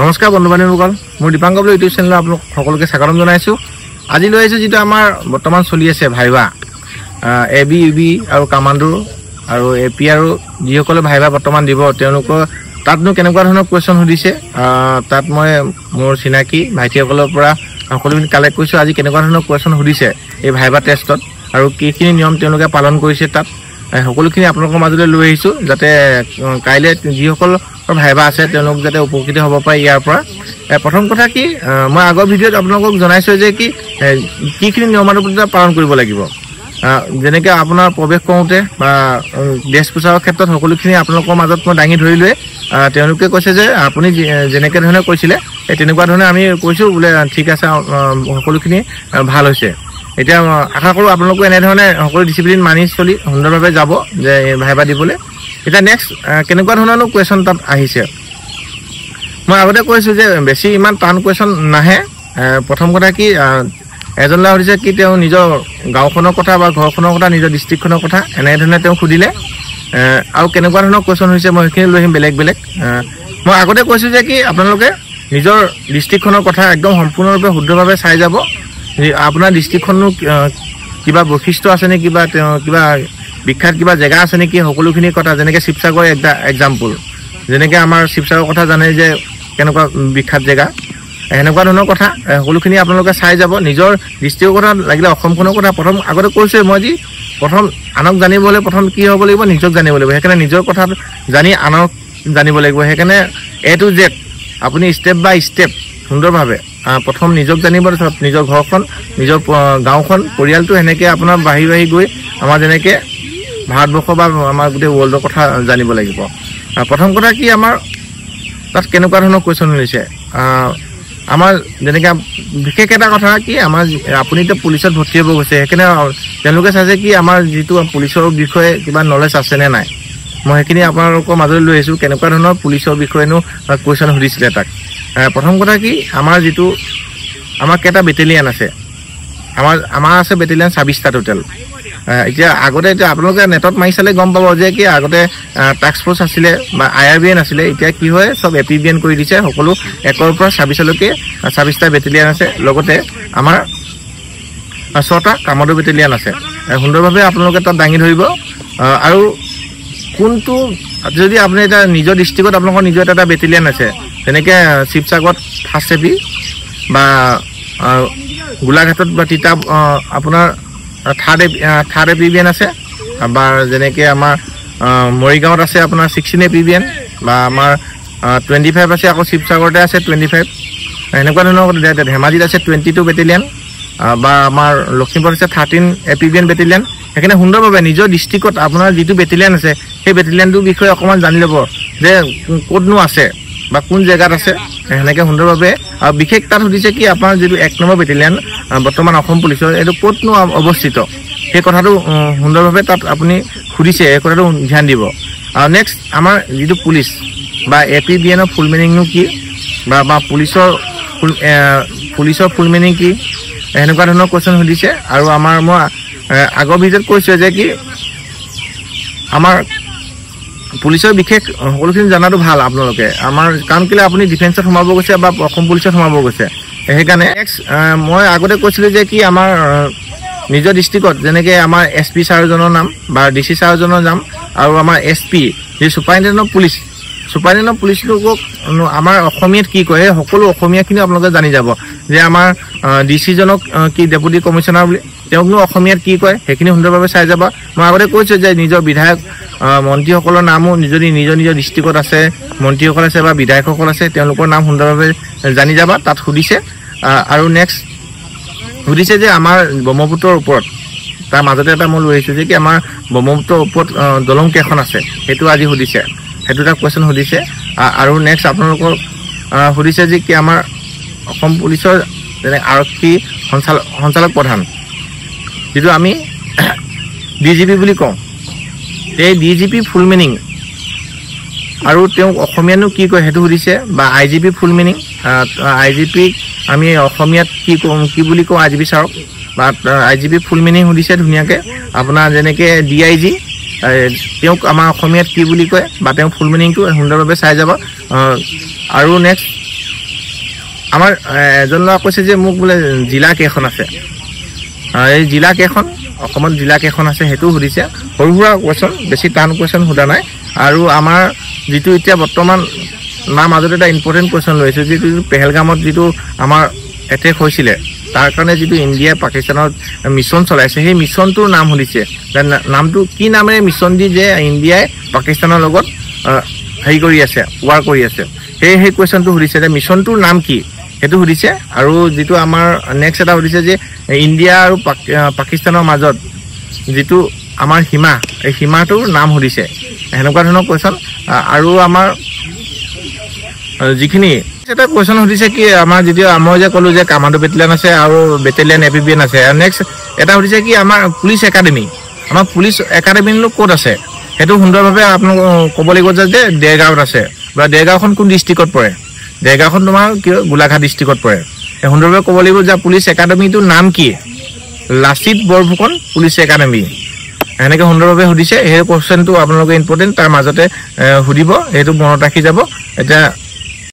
নমস্কাৰ বন্ধু বান্ধৱীসকল মোৰ দীপাংকৰ ইউটিউব চেনেলত আপোনাক সকলোকে স্বাগতম জনাইছো আজি লৈ আহিছো যেটো আমাৰ বৰ্তমান চলি আছে ভাইবা এবি ইবি আৰু কামাণ্ডো আৰু এপি আৰু যিসকলে ভাইবা বৰ্তমান দিব তেওঁলোকৰ তাতনো কেনেকুৱা ধৰণৰ কোৱেশ্চন সুধিছে তাত মই মোৰ চিনাকি ভাইটিসকলৰ পৰা সকলোখিনি কালেক্ট কৰিছো আজি কেনেকুৱা ধৰণৰ কোৱেশ্চন সুধিছে এই ভাইবা টেষ্টত আৰু কিখিনি নিয়ম তেওঁলোকে পালন কৰিছে তাত সকলোখিনি আপোনালোকৰ মাজলৈ লৈ আহিছো যাতে কাইলে যিসকল ভাইবা আছে তেওঁলোক যাতে উপকৃত হ'ব পাৰে ইয়াৰ পৰা প্ৰথম কথা কি মই আগৰ ভিডিঅ'ত আপোনালোকক জনাইছো যে কিখিনি নিয়মানুৱৰ্তিতা পালন কৰিব লাগিব যেনেকৈ আপোনাৰ প্ৰৱেশ কৰোঁতে বা ড্ৰেছ পোছাকৰ ক্ষেত্ৰত সকলোখিনি আপোনালোকৰ মাজত মই দাঙি ধৰি লৈ তেওঁলোকে কৈছে যে আপুনি যেনেকৈ ধৰণে কৈছিলে তেনেকুৱা ধৰণে আমি কৈছোঁ বোলে ঠিক আছে সকলোখিনি ভাল হৈছে এতিয়া আশা কৰোঁ আপোনালোকে এনেধৰণে সকলো ডিচিপ্লিন মানি চলি সুন্দৰভাৱে যাব যে ভাইবা দিবলৈ এতিয়া নেক্সট কেনেকুৱা ধৰণৰনো কুৱেশ্যন তাত আহিছে মই আগতে কৈছোঁ যে বেছি ইমান টান কুৱেশ্যন নাহে প্ৰথম কথা কি এজন ল'ৰা সুধিছে কি তেওঁ নিজৰ গাঁওখনৰ কথা বা ঘৰখনৰ কথা নিজৰ ডিষ্ট্ৰিক্টখনৰ কথা এনেধৰণে তেওঁ সুধিলে আৰু কেনেকুৱা ধৰণৰ কুৱেশ্যন হৈছে মই সেইখিনি লৈ আহিম বেলেগ বেলেগ মই আগতে কৈছোঁ যে কি আপোনালোকে নিজৰ ডিষ্ট্ৰিক্টখনৰ কথা একদম সম্পূৰ্ণৰূপে শুদ্ধভাৱে চাই যাব আপোনাৰ ডিষ্ট্ৰিক্টখনো কিবা বৈশিষ্ট্য আছে নেকি বা কিবা বিখ্যাত কিবা জেগা আছে নেকি সকলোখিনি কথা যেনেকৈ শিৱসাগৰ এটা এক্সাম্পল যেনেকৈ আমাৰ শিৱসাগৰ কথা জানে যে কেনেকুৱা বিখ্যাত জেগা এনেকুৱা ধৰণৰ কথা সকলোখিনি আপোনালোকে চাই যাব নিজৰ ডিষ্ট্ৰিক্টৰ কথা লাগিলে অসমখনৰ কথা প্ৰথম আগতে কৈছোঁৱে মই যি প্ৰথম আনক জানিবলৈ প্ৰথম কি হ'ব লাগিব নিজক জানিব লাগিব সেইকাৰণে নিজৰ কথা জানি আনক জানিব লাগিব সেইকাৰণে এ টু জেড আপুনি ষ্টেপ বাই ষ্টেপ সুন্দৰভাৱে প্ৰথম নিজক জানিব তাৰপিছত নিজৰ ঘৰখন নিজৰ গাঁওখন পৰিয়ালটো সেনেকৈ আপোনাৰ বাঢ়ি বাঢ়ি গৈ আমাৰ যেনেকৈ ভাৰতবৰ্ষ বা আমাৰ গোটেই ৱৰ্ল্ডৰ কথা জানিব লাগিব প্ৰথম কথা কি আমাৰ তাত কেনেকুৱা ধৰণৰ কুৱেশ্যন হৈছে আমাৰ যেনেকৈ বিশেষ এটা কথা কি আমাৰ আপুনিতো পুলিচত ভৰ্তি হ'ব গৈছে সেইকাৰণে তেওঁলোকে চাইছে কি আমাৰ যিটো পুলিচৰ বিষয়ে কিবা নলেজ আছেনে নাই মই সেইখিনি আপোনালোকৰ মাজলৈ লৈ আহিছোঁ কেনেকুৱা ধৰণৰ পুলিচৰ বিষয়েনো কুৱেশ্যন সুধিছিলে তাক প্ৰথম কথা কি আমাৰ যিটো আমাৰ কেইটা বেটেলিয়ান আছে আমাৰ আছে বেটেলিয়ান 26টা টোটেল এতিয়া আগতে এতিয়া আপোনালোকে নেটত মাৰি চালে গম পাব যে কি আগতে টাস্ক ফ'ৰ্চ আছিলে বা IRBN আছিলে এতিয়া কি হয় চব APBN কৰি দিছে সকলো 1ৰ পৰা 26লৈকে 26টা বেটেলিয়ান আছে লগতে আমাৰ 6টা কামাণ্ডো বেটেলিয়ান আছে সুন্দৰভাৱে আপোনালোকে তাত দাঙি ধৰিব আৰু কোনটো যদি আপুনি এটা নিজৰ ডিষ্ট্ৰিক্টত আপোনালোকৰ নিজৰ এটা বেটেলিয়ান আছে যেনেকৈ শিৱসাগৰত 1st AP বা গোলাঘাটত বা তিতাব আপোনাৰ 3rd APBN আছে বা যেনেকৈ আমাৰ মৰিগাঁৱত আছে আপোনাৰ 16 APBN বা আমাৰ 25 আছে আকৌ শিৱসাগৰতে আছে 25 এনেকুৱা ধৰণৰ ধেমাজিত আছে 22 বেটেলিয়ান বা আমাৰ লখিমপুৰত আছে 13 APBN বেটেলিয়ান সেইকাৰণে সুন্দৰভাৱে নিজৰ ডিষ্ট্ৰিক্টত আপোনাৰ যিটো বেটেলিয়ান আছে সেই বেটেলিয়ানটোৰ বিষয়ে অকণমান জানি ল'ব যে ক'তনো আছে বা কোন জেগাত আছে সেনেকৈ সুন্দৰভাৱে আৰু বিশেষ তাত সুধিছে কি আপোনাৰ যিটো 1 নম্বৰ বেটেলিয়ান বৰ্তমান অসম পুলিচৰ এইটো ক'তনো অৱস্থিত সেই কথাটো সুন্দৰভাৱে তাত আপুনি সুধিছে এই কথাটো ধ্যান দিব আৰু নেক্সট আমাৰ যিটো পুলিচ বা APBNৰ ফুল মিনিংনো কি বা পুলিচৰ ফুল মিনিং কি এনেকুৱা ধৰণৰ কুৱেশ্যন সুধিছে আৰু আমাৰ মই আগৰ ভিডিঅ'ত কৈছোঁ যে কি আমাৰ পুলিচৰ বিশেষ সকলোখিনি জনাটো ভাল আপোনালোকে আমাৰ কাৰণ কেলৈ আপুনি ডিফেন্সত সোমাব গৈছে বা অসম পুলিচত সোমাব গৈছে সেইকাৰণে নেক্সট মই আগতে কৈছিলোঁ যে কি আমাৰ নিজৰ ডিষ্ট্ৰিক্টত যেনেকৈ আমাৰ SP ছাৰজনৰ নাম বা DC ছাৰজনৰ নাম আৰু আমাৰ SP যি ছুপাৰিণ্টেণ্ডেণ্ট অফ পুলিচটোক আমাৰ অসমীয়াত কি কয় সেই সকলো অসমীয়াখিনি আপোনালোকে জানি যাব যে আমাৰ DC জনক কি ডেপুটি কমিশ্যনাৰ বুলি তেওঁকনো অসমীয়াত কি কয় সেইখিনি সুন্দৰভাৱে চাই যাব মই আগতে কৈছোঁ যে নিজৰ বিধায়ক মন্ত্ৰীসকলৰ নামো যদি নিজৰ ডিষ্ট্ৰিক্টত আছে মন্ত্ৰীসকল আছে বা বিধায়কসকল আছে তেওঁলোকৰ নাম সুন্দৰভাৱে জানি যাবা তাত সুধিছে আৰু নেক্সট সুধিছে যে আমাৰ ব্ৰহ্মপুত্ৰৰ ওপৰত তাৰ মাজতে এটা মই লৈ আহিছোঁ যে কি আমাৰ ব্ৰহ্মপুত্ৰৰ ওপৰত দলং কেইখন আছে সেইটো আজি সুধিছে সেইটো এটা কুৱেশ্যন সুধিছে আৰু নেক্সট আপোনালোকক সুধিছে যে কি আমাৰ অসম পুলিচৰ যেনে আৰক্ষী সঞ্চালক প্ৰধান যিটো আমি DGP বুলি কওঁ এই DGP ফুল মিনিং আৰু তেওঁক অসমীয়ানো কি কয় সেইটো সুধিছে বা IGP ফুল মিনিং IGP আমি অসমীয়াত কি বুলি কওঁ IGP ছাৰক বা IGP ফুল মিনিং সুধিছে ধুনীয়াকৈ আপোনাৰ যেনেকৈ DIG তেওঁক আমাৰ অসমীয়াত কি বুলি কয় বা তেওঁ ফুল মিনিংটো সুন্দৰভাৱে চাই যাব আৰু নেক্সট আমাৰ এজন ল'ৰা কৈছে যে মোক বোলে জিলা কেইখন আছে, এই জিলা কেইখন অসমত জিলা কেইখন আছে সেইটো সুধিছে। সৰু সুৰা কুৱেশ্যন, বেছি টান কুৱেশ্যন সোধা নাই। আৰু আমাৰ যিটো এতিয়া বৰ্তমান মাজত এটা ইম্পৰ্টেণ্ট কুৱেশ্যন লৈ আহিছে, যিটো পেহেলগামত যিটো আমাৰ এটেক হৈছিলে তাৰ কাৰণে যিটো ইণ্ডিয়াই পাকিস্তানৰ মিছন চলাইছে, সেই মিছনটোৰ নাম সুধিছে। নামটো কি নামেৰে মিছন দি যে ইণ্ডিয়াই পাকিস্তানৰ লগত হেৰি কৰি আছে, ৱাৰ কৰি আছে, সেই কুৱেশ্যনটো সুধিছে যে মিছনটোৰ নাম কি সেইটো সুধিছে। আৰু যিটো আমাৰ নেক্সট এটা সুধিছে যে ইণ্ডিয়া আৰু পাকিস্তানৰ মাজত যিটো আমাৰ সীমা, এই সীমাটোৰ নাম সুধিছে। সেনেকুৱা ধৰণৰ কুৱেশ্যন। আৰু আমাৰ যিখিনি এটা কুৱেশ্যন সুধিছে কি আমাৰ যিটো মই যে ক'লো যে কামাণ্ডো বেটেলিয়ান আছে আৰু বেটেলিয়ান এপিবিএন আছে। নেক্সট এটা সুধিছে কি আমাৰ পুলিচ একাডেমি, আমাৰ পুলিচ একাডেমিনো ক'ত আছে, সেইটো সুন্দৰভাৱে আপোনাক ক'ব লাগিব যে দেৰগাঁৱত আছে। বা দেৰগাঁওখন কোন ডিষ্ট্ৰিক্টত পৰে, দেৰগাঁওখন তোমাৰ কি গোলাঘাট ডিষ্ট্ৰিক্টত পৰে। সুন্দৰভাৱে ক'ব লাগিব যে পুলিচ একাডেমিটোৰ নাম কি, লাচিত বৰফুকন পুলিচ একাডেমি। এনেকৈ সুন্দৰভাৱে সুধিছে। সেই কুৱেশ্যনটো আপোনালোকে ইম্পৰ্টেণ্ট, তাৰ মাজতে সুধিব, সেইটো মনত ৰাখি যাব। এতিয়া